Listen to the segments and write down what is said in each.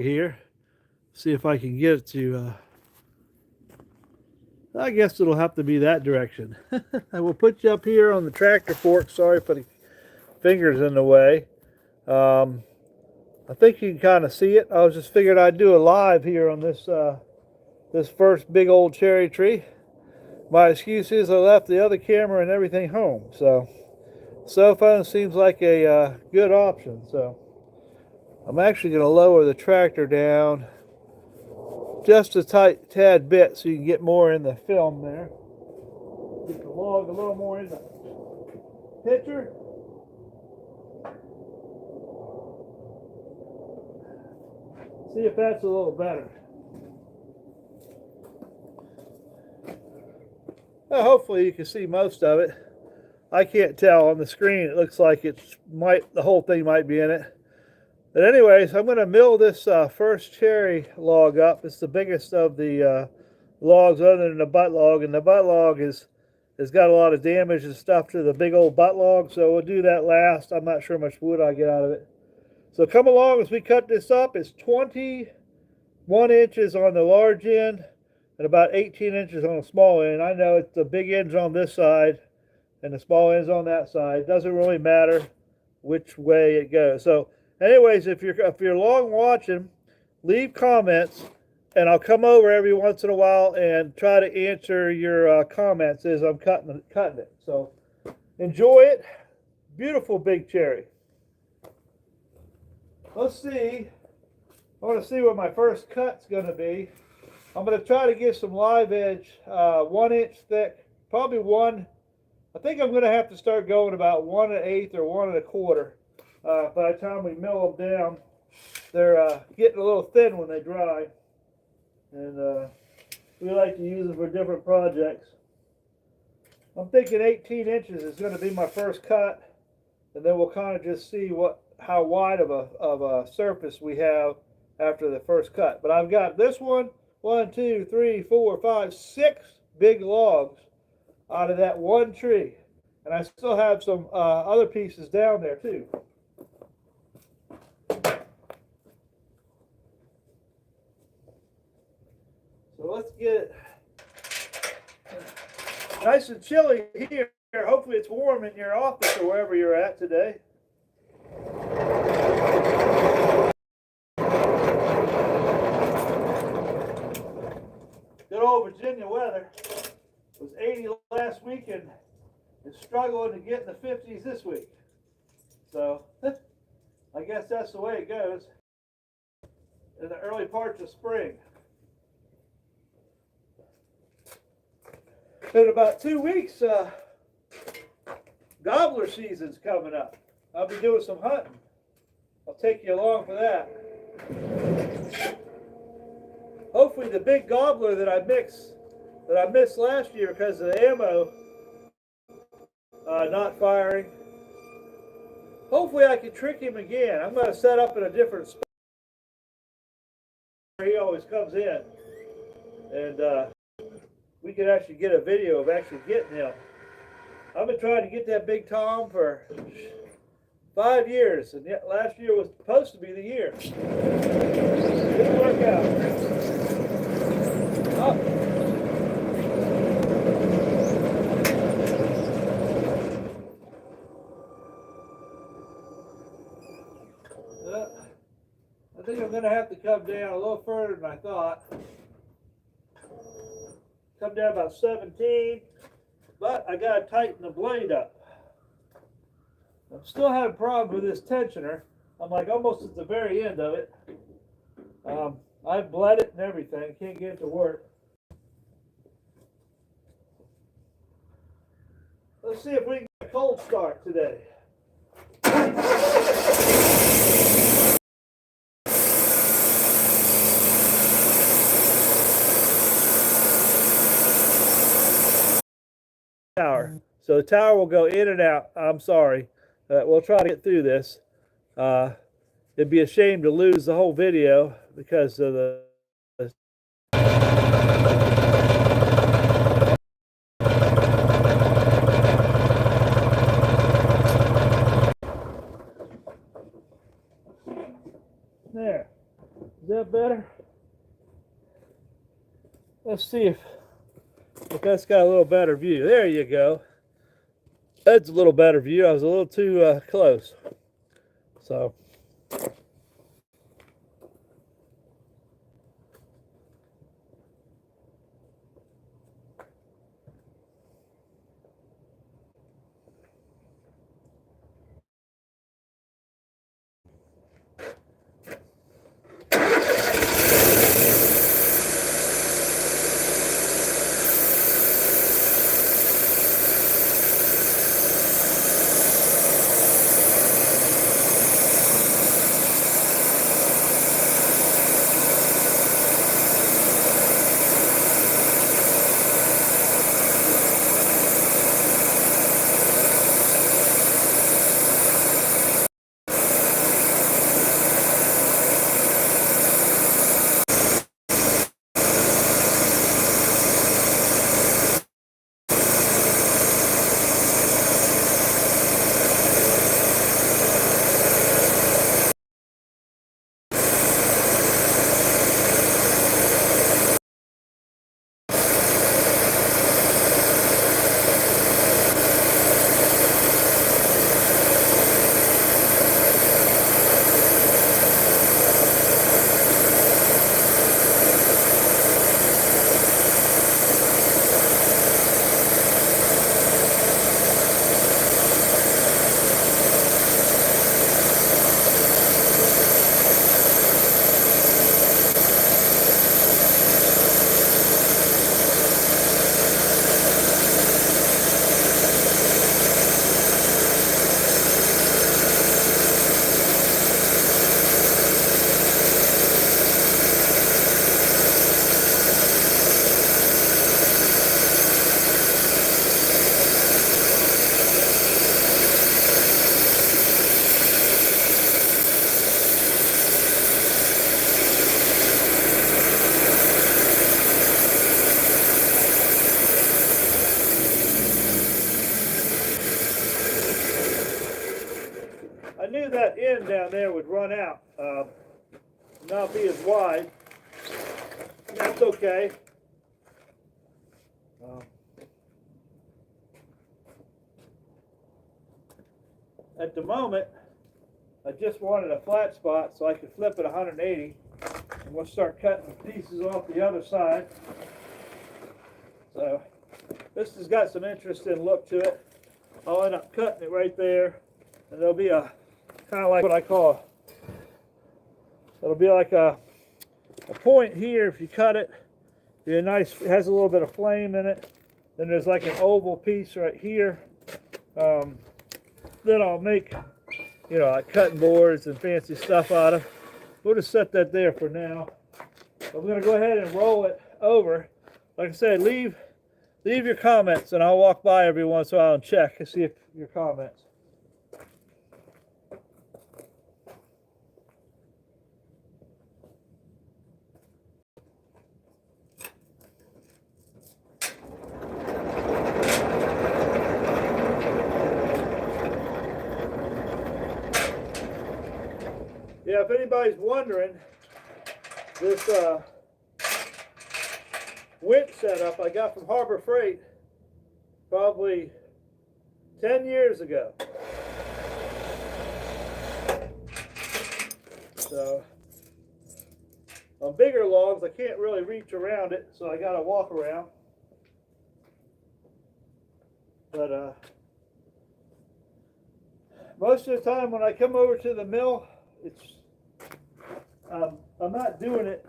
here. See if I can get it to, I guess it'll have to be that direction. I will put you up here on the tractor fork. Sorry for the fingers in the way. I think you can kind of see it. I was just figured I'd do a live here on this this first big old cherry tree. My excuse is I left the other camera and everything home, so cell phone seems like a good option. So I'm actually going to lower the tractor down just a tad bit so you can get more in the film there. Get the log a little more in the picture. See if that's a little better. Well, hopefully you can see most of it. I can't tell on the screen. It looks like the whole thing might be in it. But anyways, I'm going to mill this first cherry log up. It's the biggest of the logs other than the butt log, and the butt log has got a lot of damage and stuff to the big old butt log, so we'll do that last. I'm not sure how much wood I get out of it. So come along as we cut this up. It's 21 inches on the large end and about 18 inches on the small end. I know it's the big end's on this side and the small end's on that side. It doesn't really matter which way it goes. So anyways, if you're long watching, leave comments and I'll come over every once in a while and try to answer your comments as I'm cutting it. So enjoy it. Beautiful big cherry. Let's see. I want to see what my first cut's going to be. I'm going to try to get some live edge, 1 inch thick, probably one. I think I'm going to have to start going about 1 1/8 or 1 1/4. By the time we mill them down, they're getting a little thin when they dry, and we like to use them for different projects. I'm thinking 18 inches is going to be my first cut, and then we'll kind of just see how wide of a surface we have after the first cut. But I've got this one, 1, 2, 3, 4, 5, 6 big logs out of that one tree, and I still have some other pieces down there too. So let's get it nice and chilly here. Hopefully it's warm in your office or wherever you're at today. Good old Virginia weather. It was 80 last week and is struggling to get in the 50s this week. So I guess that's the way it goes in the early parts of spring. In about 2 weeks, gobbler season's coming up. I'll be doing some hunting. I'll take you along for that. Hopefully the big gobbler that I missed last year because of the ammo not firing. Hopefully I can trick him again. I'm going to set up in a different spot where he always comes in, and we can actually get a video of actually getting him. I've been trying to get that big Tom for 5 years, and yet last year was supposed to be the year. Didn't work out. Oh. I think I'm going to have to come down a little further than I thought. Come down about 17, but I got to tighten the blade up. I'm still having problems with this tensioner. I'm like almost at the very end of it. I've bled it and everything. Can't get it to work. Let's see if we can get a cold start today. Tower. So the tower will go in and out. I'm sorry. We'll try to get through this. It'd be a shame to lose the whole video because of the there. Is that that better? Let's see if that's got a little better view. There you go. That's a little better view. I was a little too close. So. I knew that end down there would run out, not be as wide. That's okay. At the moment, I just wanted a flat spot so I could flip it 180, and we'll start cutting pieces off the other side. So this has got some interesting look to it. I'll end up cutting it right there, and there'll be a kind of like what I call it'll be like a point here. If you cut it, be a nice, it has a little bit of flame in it. Then there's like an oval piece right here. Then I'll make, you know, like cutting boards and fancy stuff out of. We'll just set that there for now. I'm going to go ahead and roll it over. Like I said, leave your comments, and I'll walk by every once in a while and check and see if your comments. Yeah, if anybody's wondering, this winch setup I got from Harbor Freight probably 10 years ago. So on bigger logs I can't really reach around it, so I got to walk around. But most of the time when I come over to the mill, it's I'm not doing it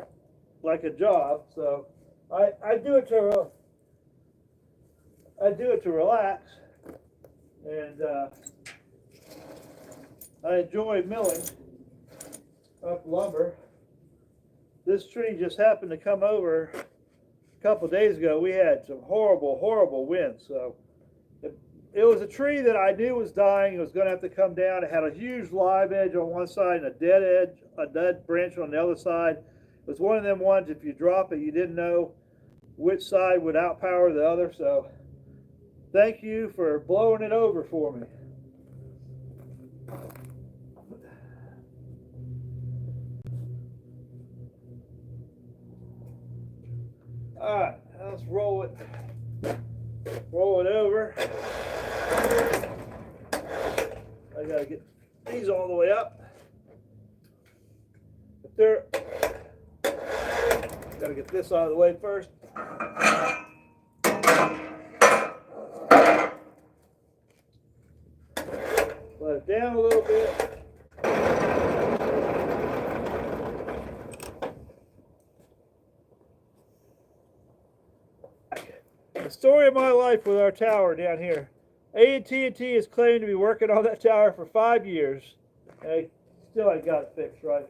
like a job, so I do it to relax, and I enjoy milling up lumber. This tree just happened to come over a couple of days ago. We had some horrible winds, so it was a tree that I knew was dying. It was going to have to come down. It had a huge live edge on one side and a dead branch on the other side. It was one of them ones, if you drop it, you didn't know which side would outpower the other. So thank you for blowing it over for me. Alright, let's roll it. Roll it over. I gotta get these all the way up. If they're, gotta get this out of the way first. Let it down a little bit. The story of my life with our tower down here. AT&T has claimed to be working on that tower for 5 years. And still ain't got it fixed right.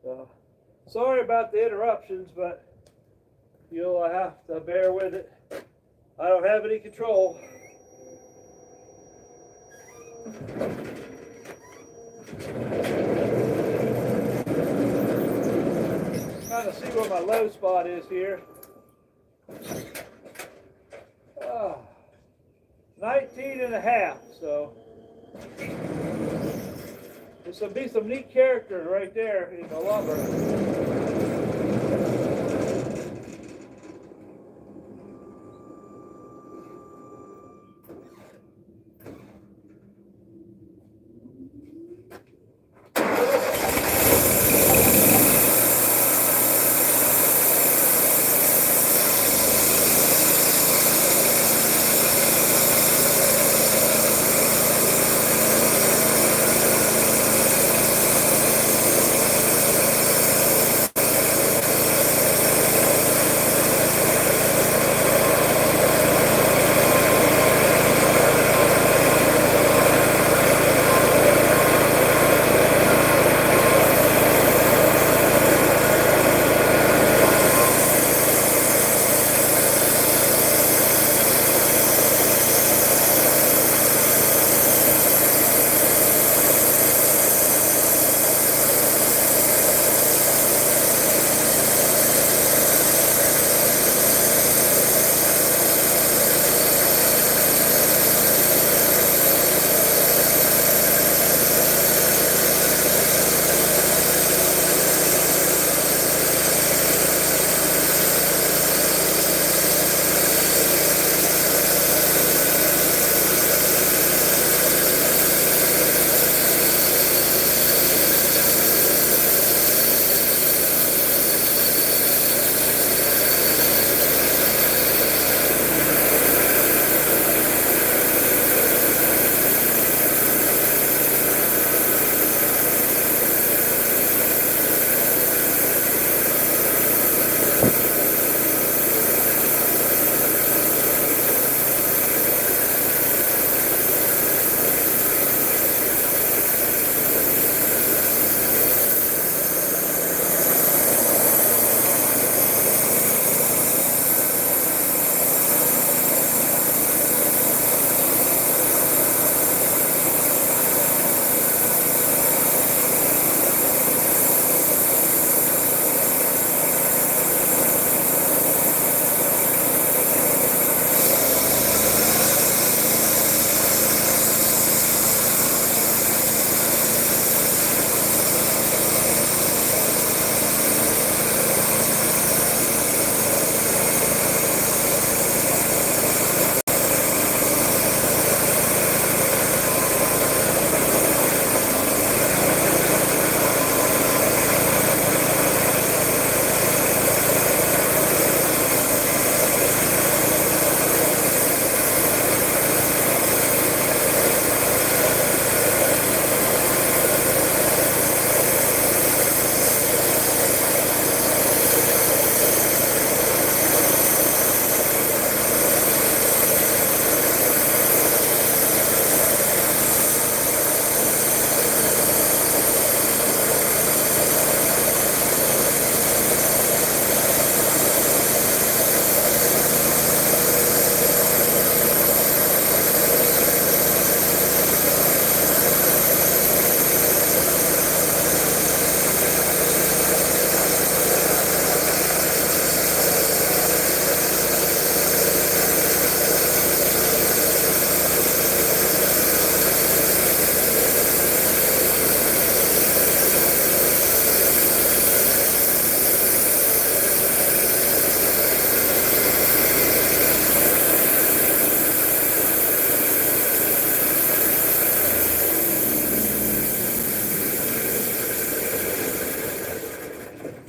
So, sorry about the interruptions, but you'll have to bear with it. I don't have any control. Trying to see where my low spot is here. 19 and a half, so there's some be some neat characters right there in the lumber.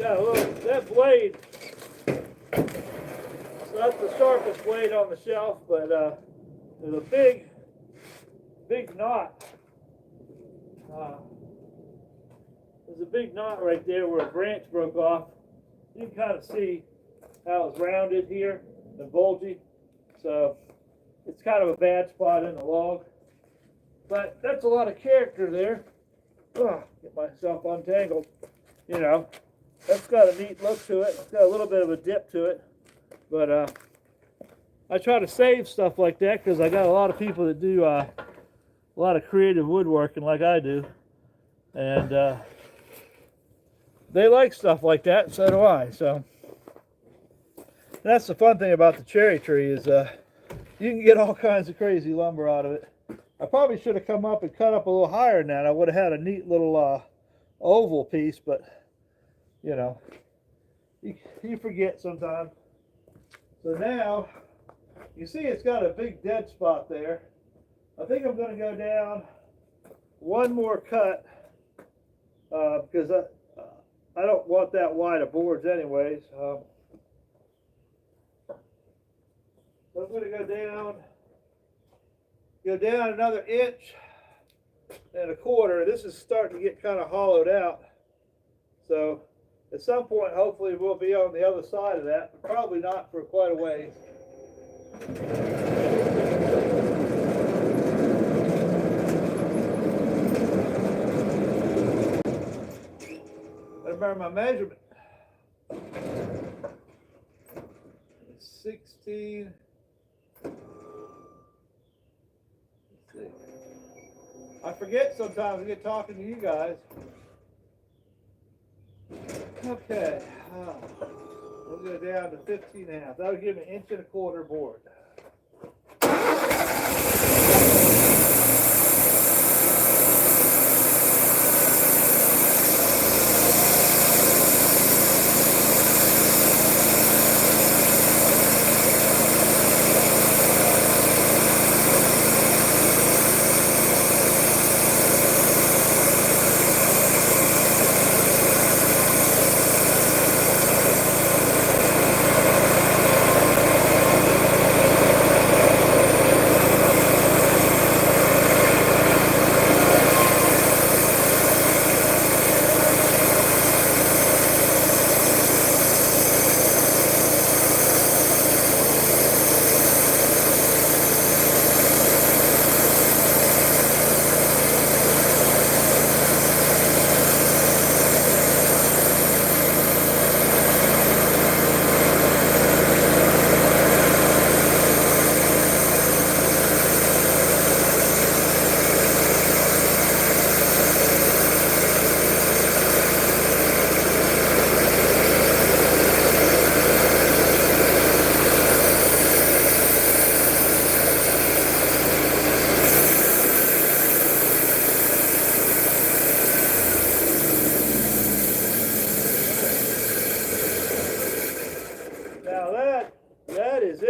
got a little, that blade, so that's the sharpest blade on the shelf, but there's a big knot. There's a big knot right there where a branch broke off. You can kind of see how it's rounded here and bulgy. So it's kind of a bad spot in the log. But that's a lot of character there. Get myself untangled. You know, that's got a neat look to it. It's got a little bit of a dip to it. But I try to save stuff like that because I got a lot of people that do a lot of creative woodworking like I do. And they like stuff like that, and so do I. So that's the fun thing about the cherry tree is you can get all kinds of crazy lumber out of it. I probably should have come up and cut up a little higher than that. I would have had a neat little oval piece, but you know, you forget sometimes. So now, you see it's got a big dead spot there. I think I'm going to go down one more cut because I don't want that wide of boards anyways. So I'm going to go down another 1.25 inches. This is starting to get kind of hollowed out. So at some point, hopefully, we'll be on the other side of that, but probably not for quite a ways. I remember my measurement. 16. I forget sometimes I get talking to you guys. Okay, we'll go down to 15.5. That'll give me 1.25 inch board.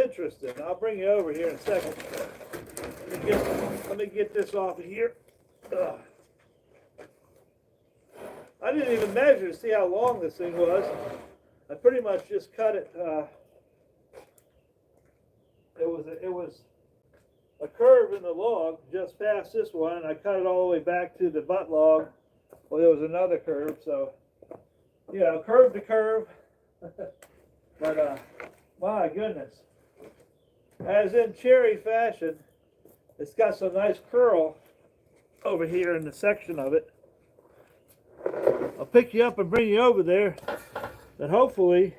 Interesting. I'll bring you over here in a second. Let me get this off of here. Ugh. I didn't even measure to see how long this thing was. I pretty much just cut it. It was a curve in the log just past this one, and I cut it all the way back to the butt log. Well, there was another curve, so you know, curve to curve. But my goodness. As in cherry fashion, it's got some nice curl over here in the section of it. I'll pick you up and bring you over there. But hopefully,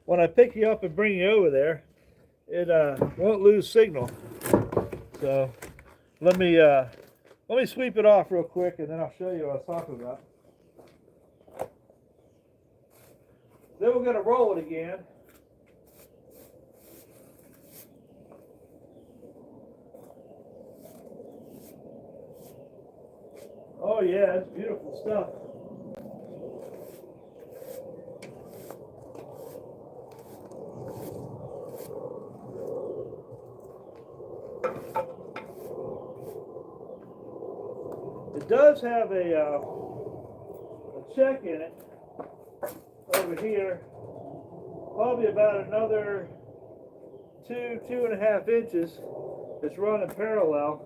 when I pick you up and bring you over there, it won't lose signal. So let me sweep it off real quick, and then I'll show you what I was talking about. Then we're going to roll it again. Oh yeah, it's beautiful stuff. It does have a check in it over here. Probably about another 2.5 inches. It's running parallel.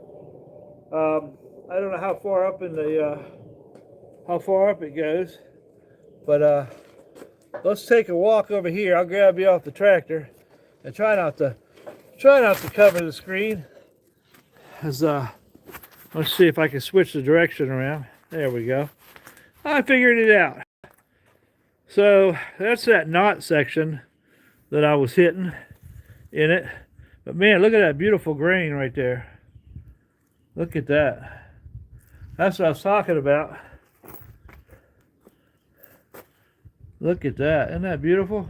I don't know how far up in the it goes, but let's take a walk over here. I'll grab you off the tractor and try not to cover the screen. As let's see if I can switch the direction around. There we go. I figured it out. So that's that knot section that I was hitting in it. But man, look at that beautiful grain right there. Look at that. That's what I was talking about. Look at that. Isn't that beautiful?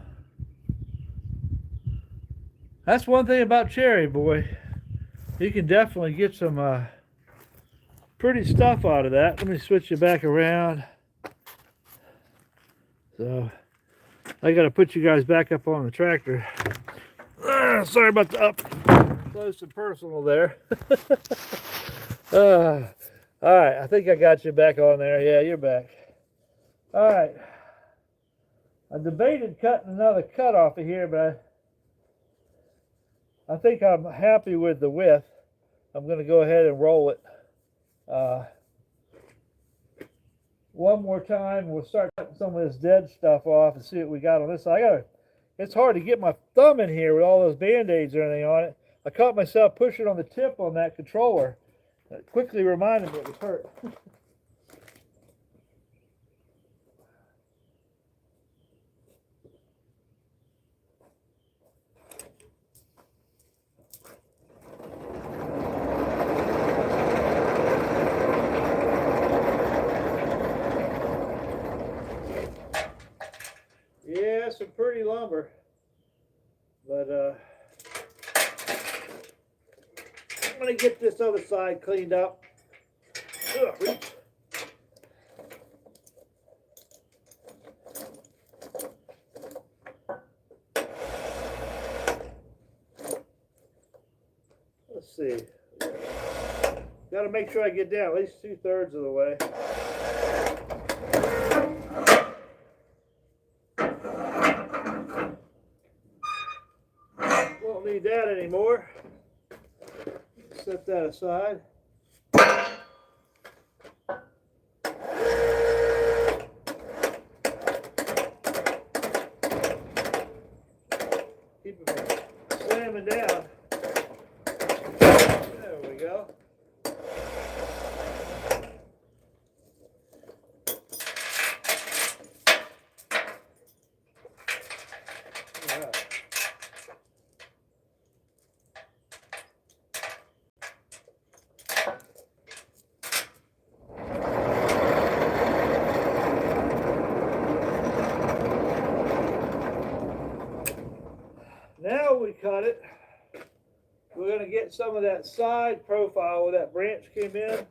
That's one thing about cherry, boy. You can definitely get some pretty stuff out of that. Let me switch you back around. So I got to put you guys back up on the tractor. Sorry about the up close and personal there. All right, I think I got you back on there. Yeah, you're back. All right. I debated cutting another cut off of here, but I think I'm happy with the width. I'm going to go ahead and roll it. One more time, we'll start cutting some of this dead stuff off and see what we got on this side. It's hard to get my thumb in here with all those band-aids and everything on it. I caught myself pushing on the tip on that controller. It quickly reminded me it was hurt. Yeah, some pretty lumber, but I'm gonna get this other side cleaned up. Ugh, reach. Let's see. Got to make sure I get down at least 2/3 of the way. Won't need that anymore. Set that aside. Keep it slamming down. There we go. All right. Now we cut it. We're going to get some of that side profile where that branch came in.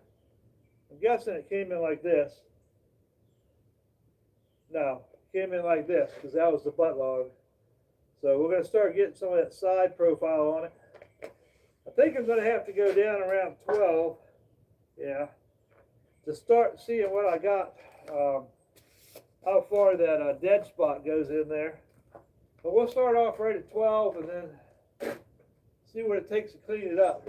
I'm guessing it came in like this. No, it came in like this because that was the butt log. So we're going to start getting some of that side profile on it. I think I'm going to have to go down around 12. Yeah. To start seeing what I got, how far that dead spot goes in there. But we'll start off right at 12 and then see what it takes to clean it up.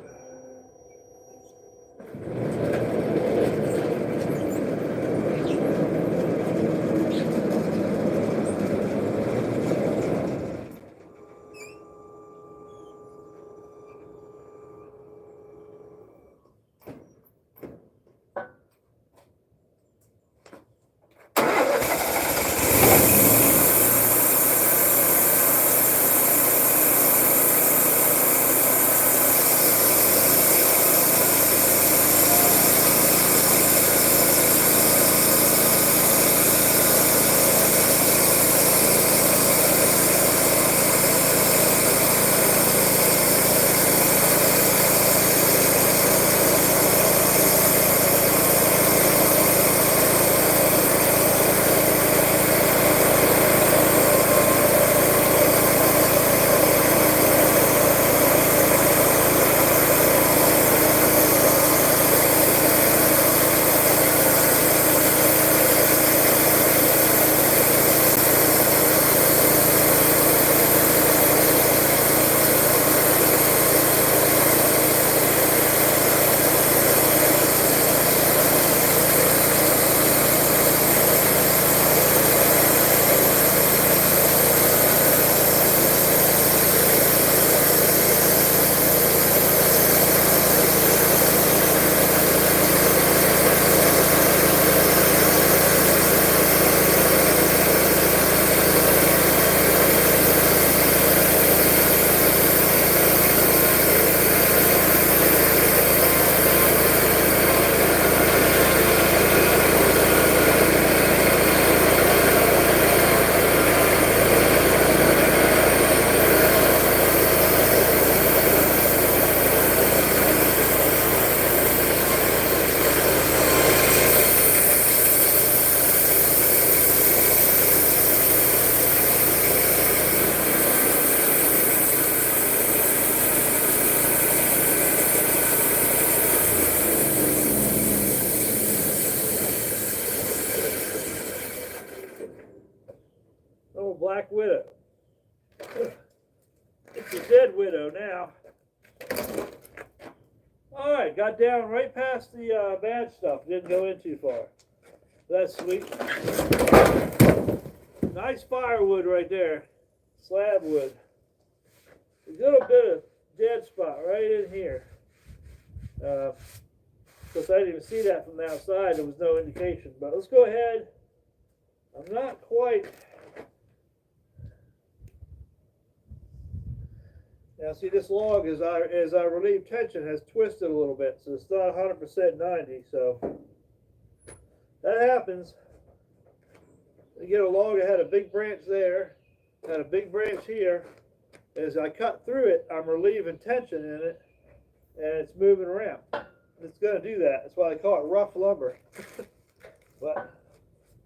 Black Widow. It's a dead widow now. All right, got down right past the bad stuff. Didn't go in too far. That's sweet. Nice firewood right there. Slab wood. A little bit of dead spot right in here. Because I didn't even see that from the outside. There was no indication. But let's go ahead. I'm not quite. Now see, this log, as I relieve tension, has twisted a little bit, so it's not 100% 90. So that happens. You get a log that had a big branch there, had a big branch here. As I cut through it, I'm relieving tension in it, and it's moving around. It's going to do that. That's why they call it rough lumber. But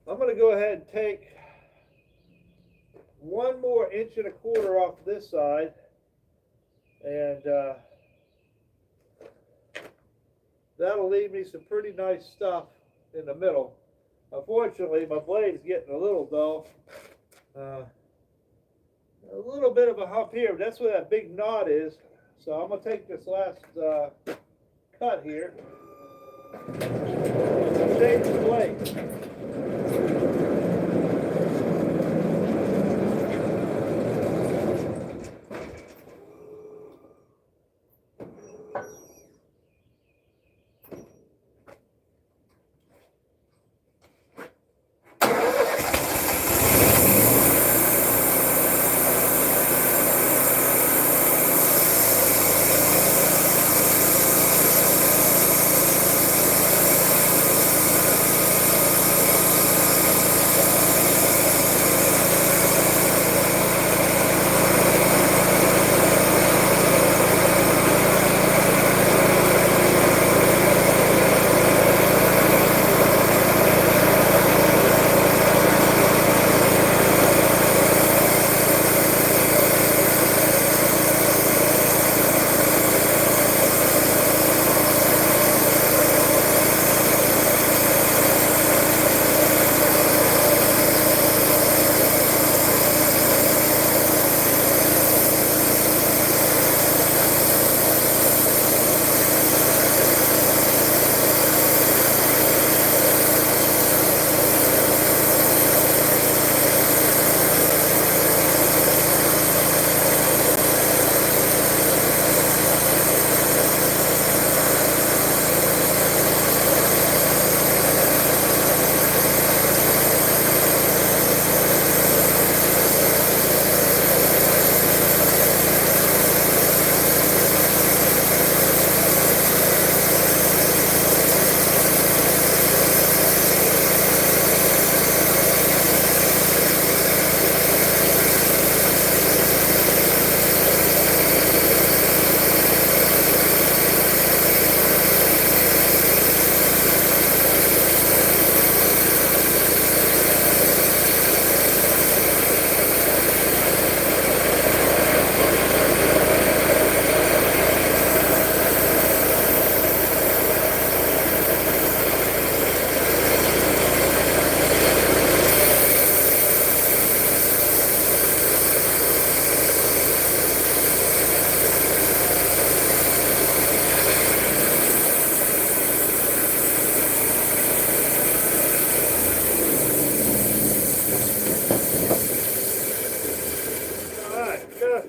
I'm going to go ahead and take 1 more 1.25 inches off this side, and that'll leave me some pretty nice stuff in the middle. Unfortunately, my blade's getting a little dull. A little bit of a hump here, but that's where that big knot is. So I'm going to take this last cut here. Change the blade.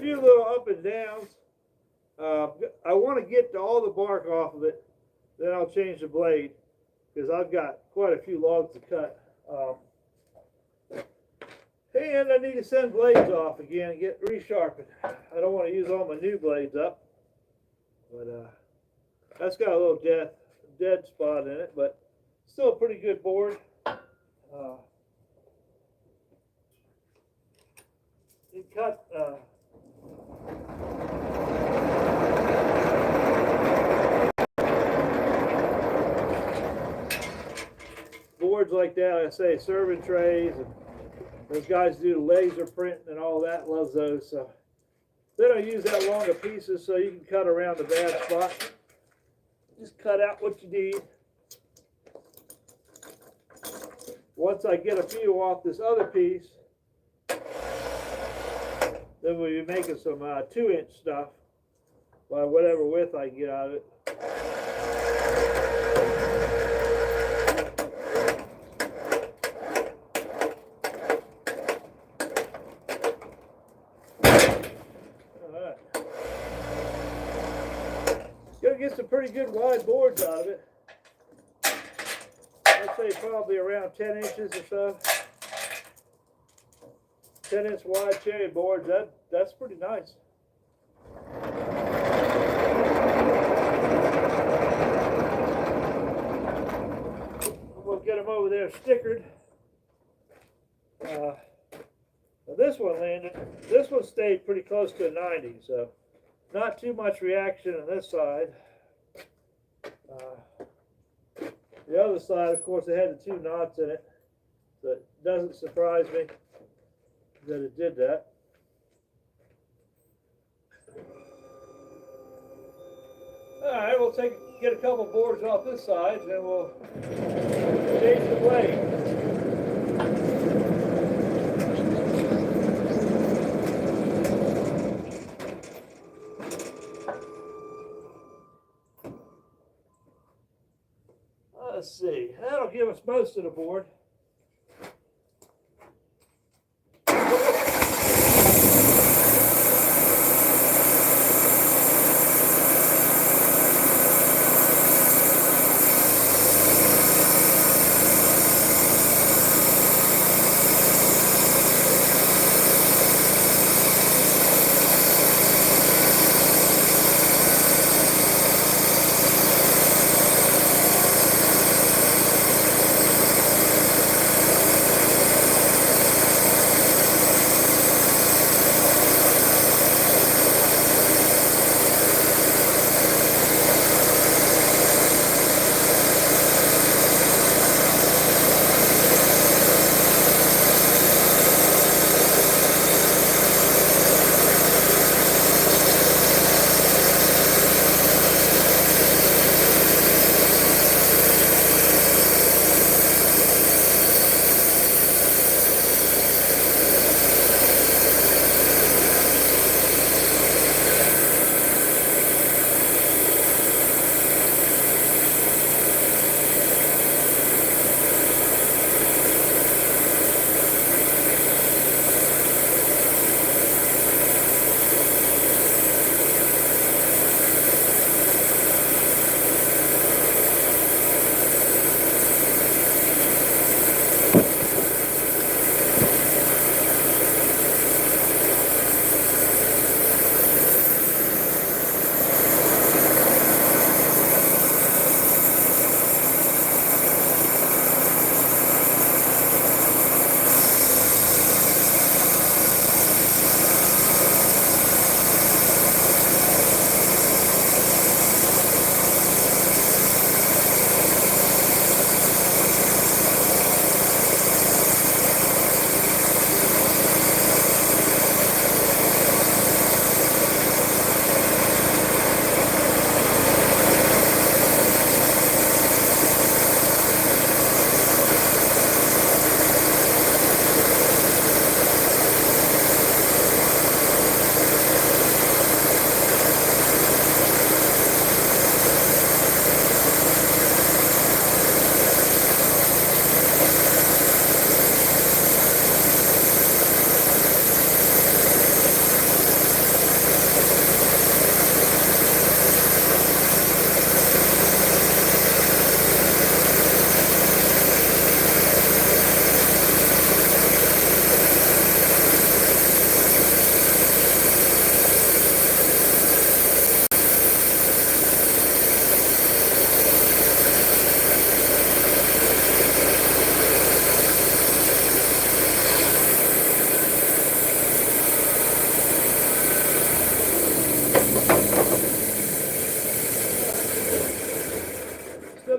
Few little up and downs. I want to get all the bark off of it, then I'll change the blade, because I've got quite a few logs to cut. And I need to send blades off again and get resharpened. I don't want to use all my new blades up, but that's got a little dead spot in it, but still a pretty good board. You cut boards like that, I say serving trays, and those guys do laser printing and all that, loves those. So then I use that longer pieces so you can cut around the bad spot. Just cut out what you need. Once I get a few off this other piece, Then we'll be making some 2-inch stuff by whatever width I can get out of it. Alright. Gonna get some pretty good wide boards out of it. I'd say probably around 10 inches or so. 10-inch wide cherry boards, that's pretty nice. We'll get them over there stickered. Now this one landed. This one stayed pretty close to a 90, so not too much reaction on this side. The other side, of course, it had the 2 knots in it, so it doesn't surprise me that it did that. Alright, we'll get a couple boards off this side, and then we'll change the blade. Let's see, that'll give us most of the board.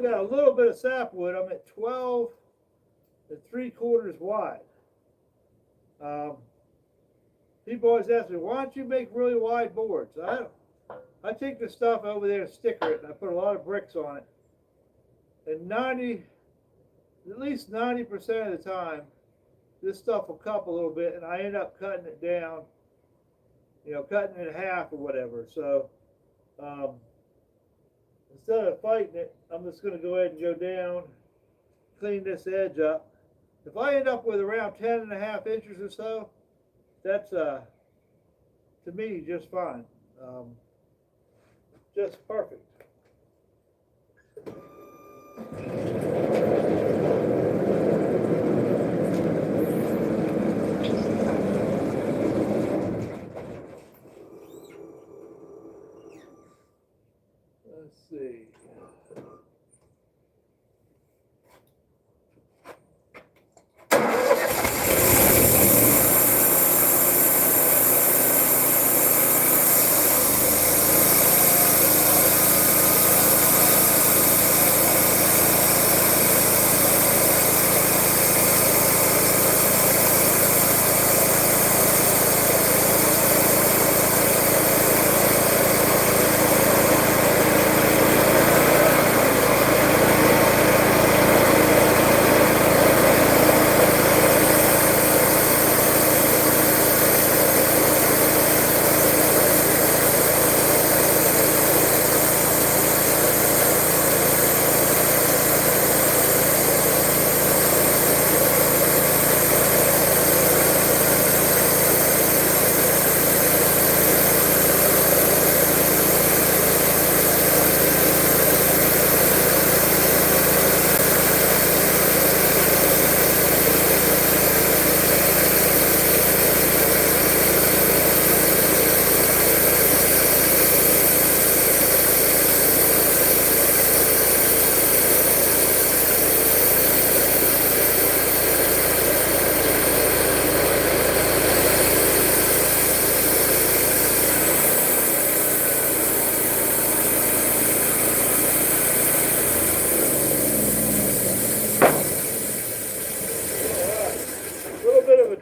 Got a little bit of sapwood. I'm at 12 3/4 wide. People always ask me, why don't you make really wide boards? I take the stuff over there and sticker it, and I put a lot of bricks on it. And at least 90% of the time, this stuff will cup a little bit, and I end up cutting it down you know, cutting it in half or whatever. So instead of fighting it, I'm just going to go ahead and go down, clean this edge up. If I end up with around 10.5 inches or so, that's to me just fine. Just perfect. Let's see.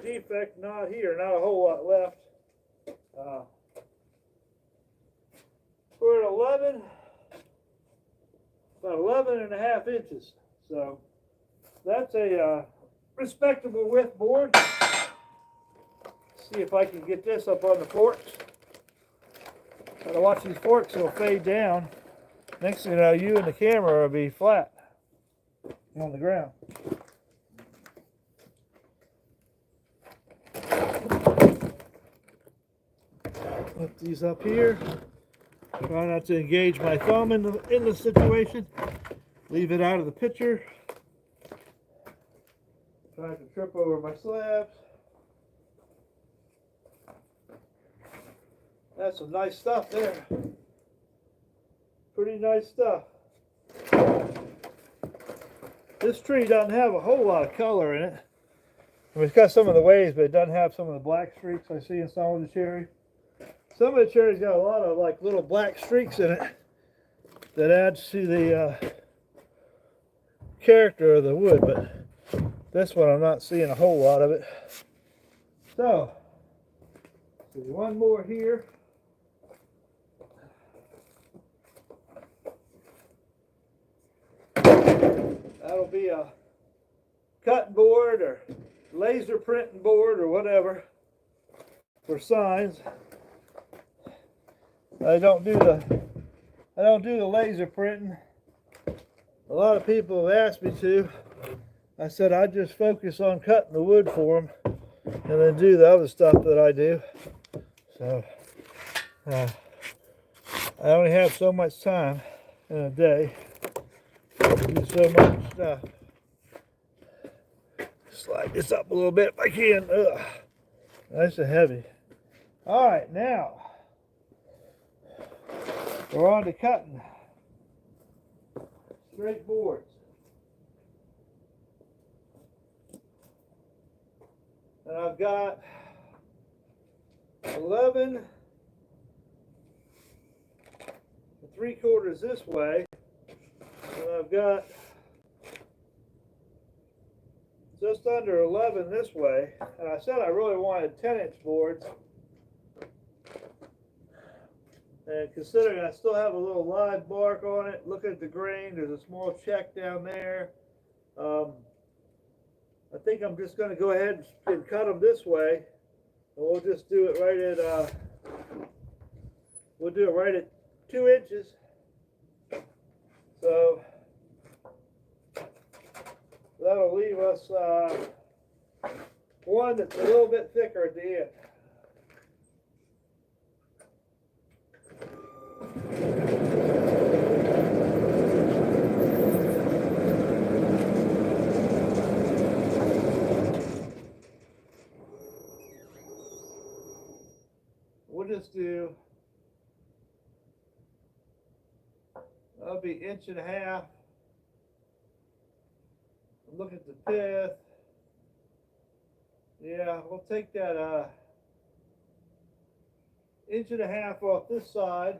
Defect, not here, not a whole lot left. We're at 11, about 11.5 inches. So that's a respectable width board. See if I can get this up on the forks. Gotta watch these forks, they'll fade down. Next thing you know, you and the camera will be flat on the ground. Put these up here. Try not to engage my thumb in the situation. Leave it out of the picture. Try not to trip over my slabs. That's some nice stuff there. Pretty nice stuff. This tree doesn't have a whole lot of color in it. I mean, it's got some of the waves, but it doesn't have some of the black streaks I see in some of the cherry. Some of the cherries got a lot of like little black streaks in it that adds to the character of the wood, but this one I'm not seeing a whole lot of it. So, one more here. That'll be a cutting board or laser printing board or whatever for signs. I don't do the laser printing. A lot of people have asked me to. I said I'd just focus on cutting the wood for them and then do the other stuff that I do. So I only have so much time in a day to do so much stuff. Slide this up a little bit if I can. Ugh, nice and heavy. All right, now we're on to cutting straight boards. And I've got 11 3/4 this way, and I've got just under 11 this way. And I said I really wanted 10-inch boards. And considering I still have a little live bark on it, look at the grain, there's a small check down there. I think I'm just going to go ahead and cut them this way. And we'll just do it right at we'll do it right at 2 inches. So that'll leave us one that's a little bit thicker at the end. We'll just do, that'll be 1.5 inches. Look at the pith. Yeah, we'll take that 1.5 inches off this side.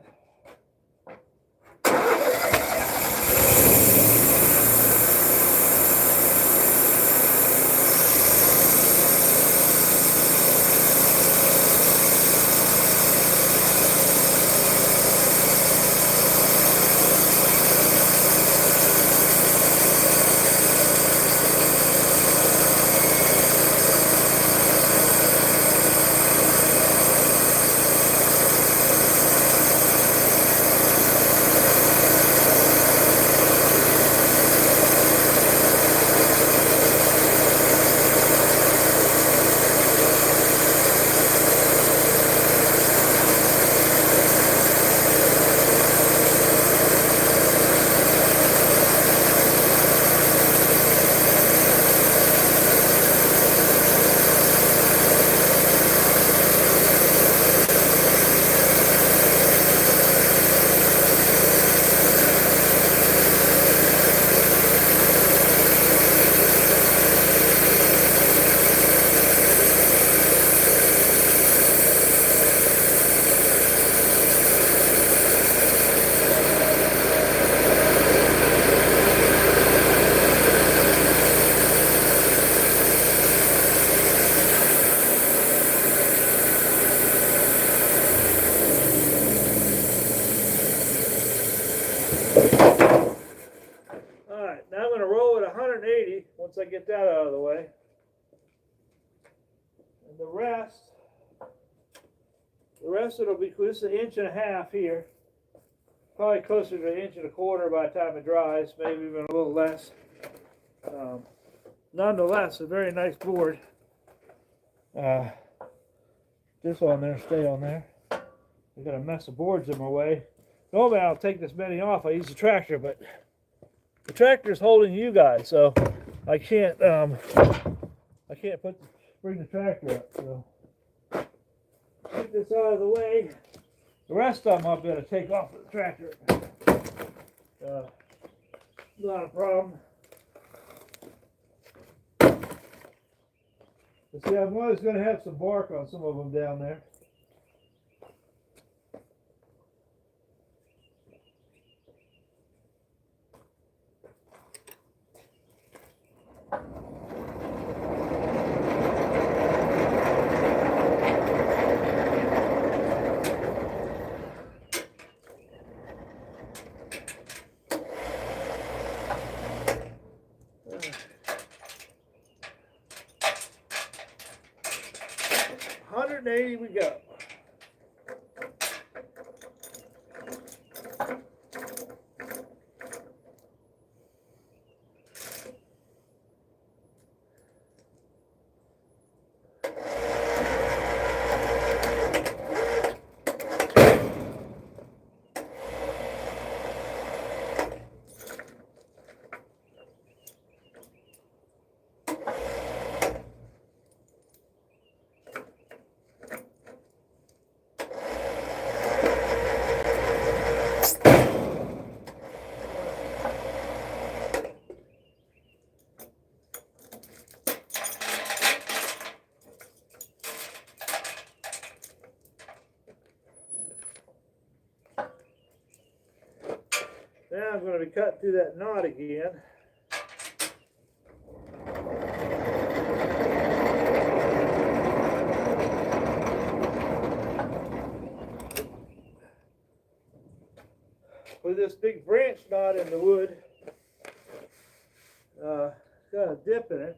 Once I get that out of the way. And the rest it'll be, this is 1.5 inches here. Probably closer to 1.25 inches by the time it dries, maybe even a little less. Nonetheless, a very nice board. This on there, stay on there. We got a mess of boards in my way. Normally I'll take this many off. I use the tractor, but the tractor's holding you guys, so I can't bring the tractor up. So get this out of the way. The rest of them I'll be able to take off of the tractor. Not a problem. But see, I'm always going to have some bark on some of them down there. $180 we go. Now I'm going to be cutting through that knot again. With this big branch knot in the wood, it's got a dip in it.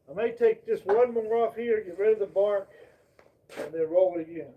I may take just one more off here, get rid of the bark, and then roll it again.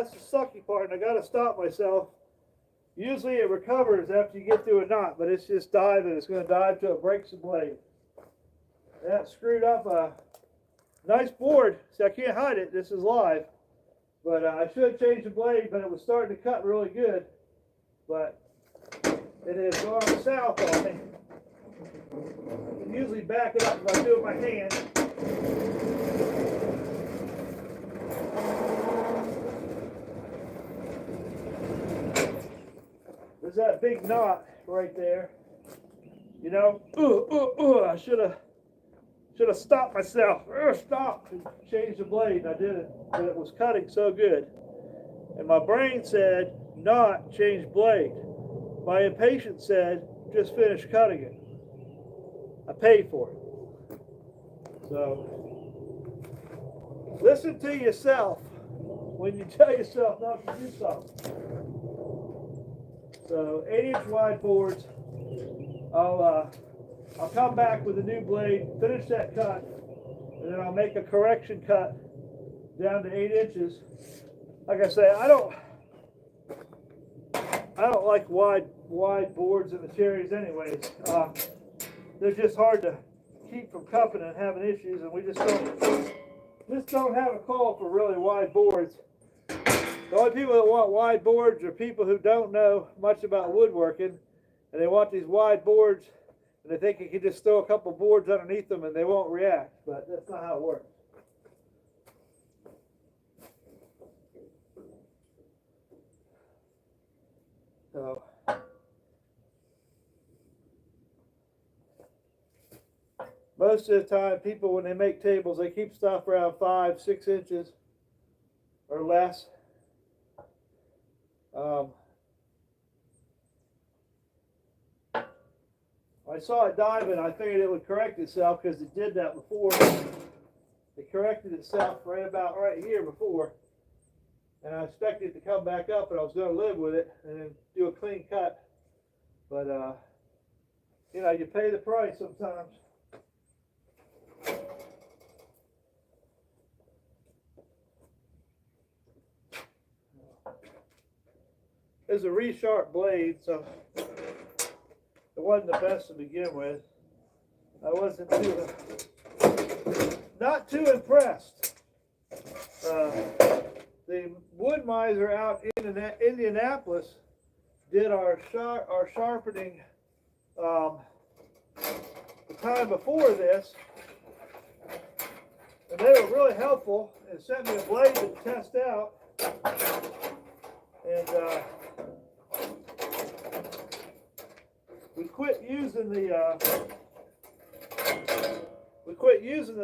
That's the sucky part, and I got to stop myself. Usually it recovers after you get through a knot, but it's just diving. It's going to dive till it breaks the blade. That screwed up a nice board. See, I can't hide it. This is live. But I should change the blade, but it was starting to cut really good. But it has gone south on me. I can usually back it up if I do it with my hand. There's that big knot right there. You know, I should have stopped myself. Stop and changed the blade. And I didn't, but it was cutting so good. And my brain said, not change blade. My impatience said, just finish cutting it. I paid for it. So, listen to yourself when you tell yourself not to do something. So 8-inch wide boards. I'll come back with a new blade, finish that cut, and then I'll make a correction cut down to 8 inches. Like I say, I don't like wide boards in the cherries anyways. They're just hard to keep from cupping and having issues, and we just don't have a call for really wide boards. The only people that want wide boards are people who don't know much about woodworking, and they want these wide boards, and they think you can just throw a couple boards underneath them and they won't react, but that's not how it works. So, most of the time, people, when they make tables, they keep stuff around 5-6 inches or less. I saw it diving. I figured it would correct itself because it did that before. It corrected itself right here before. And I expected it to come back up, and I was going to live with it and then do a clean cut. But, you know, you pay the price sometimes. It's a resharp blade, so it wasn't the best to begin with. I wasn't not too impressed. The wood miser out in Indianapolis did our sharpening the time before this, and they were really helpful and sent me a blade to test out. And we quit using the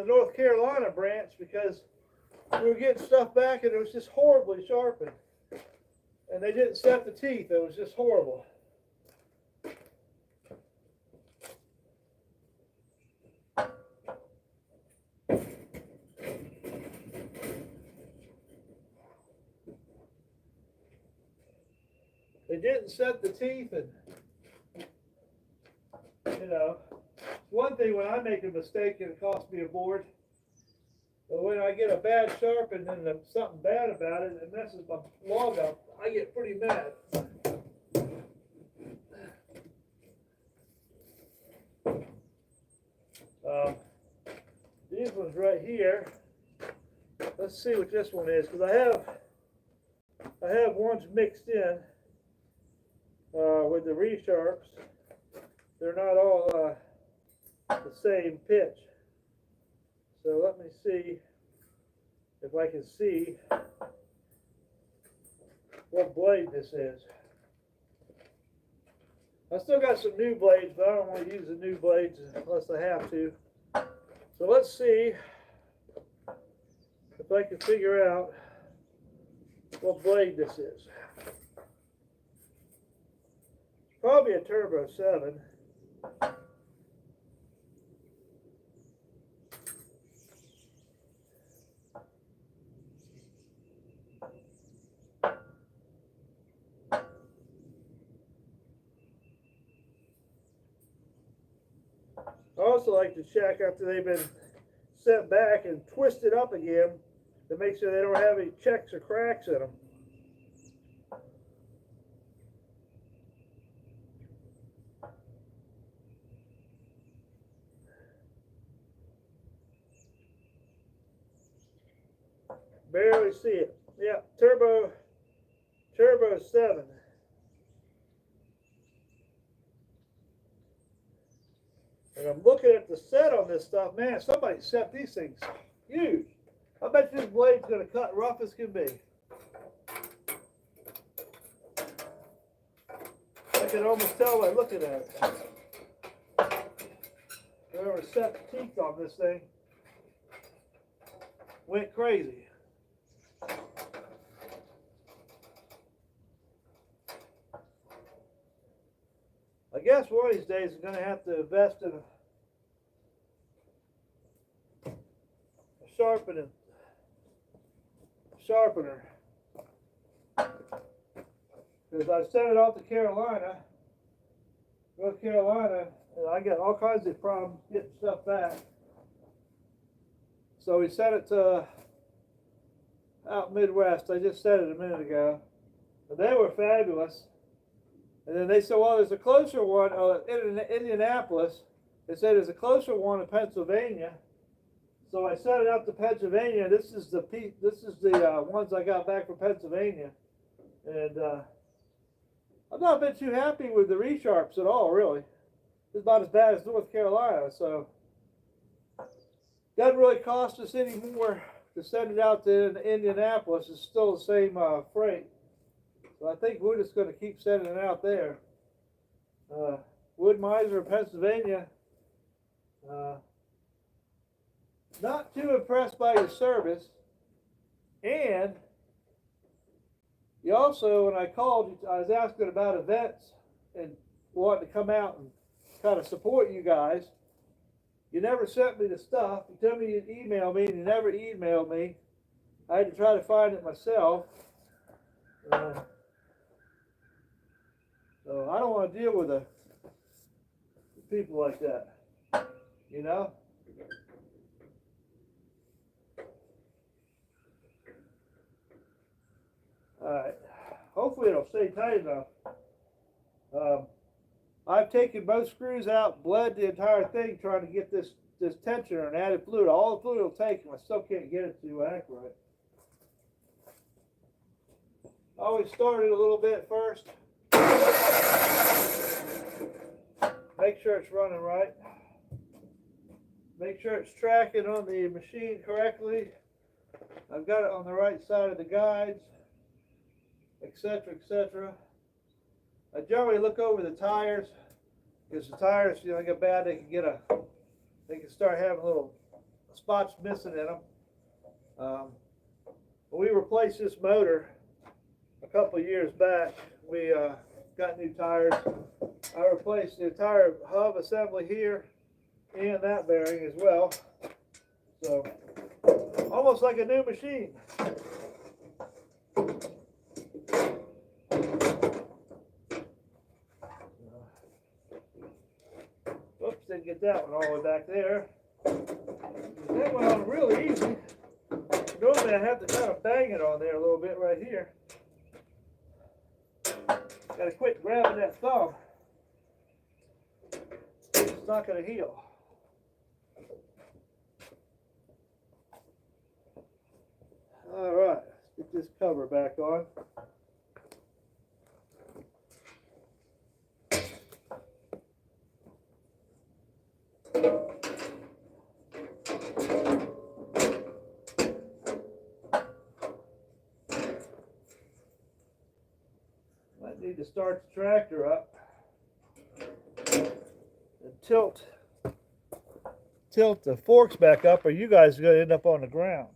North Carolina branch because we were getting stuff back and it was just horribly sharpened. And they didn't set the teeth. It was just horrible. They didn't set the teeth, and you know, one thing when I make a mistake and it costs me a board, but when I get a bad sharpen and there's something bad about it and messes my log up, I get pretty mad. These ones right here. Let's see what this one is, because I have ones mixed in with the resharps. They're not all the same pitch. So let me see if I can see what blade this is. I still got some new blades, but I don't want to use the new blades unless I have to. So let's see if I can figure out what blade this is. Probably a Turbo 7. I also like to check after they've been sent back and twisted up again to make sure they don't have any checks or cracks in them. Barely see it. Yeah, Turbo 7. And I'm looking at the set on this stuff. Man, somebody set these things huge. I bet this blade's going to cut rough as can be. I can almost tell by looking at it. Whoever set the teeth on this thing went crazy. I guess one of these days I'm going to have to invest in a sharpener. Because I sent it off to North Carolina, and I got all kinds of problems getting stuff back. So we sent it to out Midwest. I just said it a minute ago. And they were fabulous. And then they said, well, there's a closer one in Indianapolis. They said there's a closer one in Pennsylvania. So I sent it up to Pennsylvania. This is the ones I got back from Pennsylvania. And I've not been too happy with the resharps at all, really. It's about as bad as North Carolina. So doesn't really cost us any more to send it out to Indianapolis. It's still the same freight. So I think we're just going to keep sending it out there. Wood Miser, Pennsylvania. Not too impressed by your service. And you also, when I called, I was asking about events and wanting to come out and kind of support you guys. You never sent me the stuff. You told me you'd email me, and you never emailed me. I had to try to find it myself. So I don't want to deal with people like that, you know? Alright, hopefully it'll stay tight enough. I've taken both screws out, bled the entire thing trying to get this tensioner and added fluid. All the fluid will take, and I still can't get it to act right. I always start it a little bit first. Make sure it's running right. Make sure it's tracking on the machine correctly. I've got it on the right side of the guides, etc., etc. I generally look over the tires, because the tires, you know, get bad. They can start having little spots missing in them. When we replaced this motor a couple of years back, we got new tires. I replaced the entire hub assembly here and that bearing as well. So almost like a new machine. Oops, didn't get that one all the way back there. That went on really easy. Normally I have to kind of bang it on there a little bit right here. Gotta quit grabbing that thumb. It's not gonna heal. cover back on. Might need to start the tractor up and tilt the forks back up, or you guys are going to end up on the ground.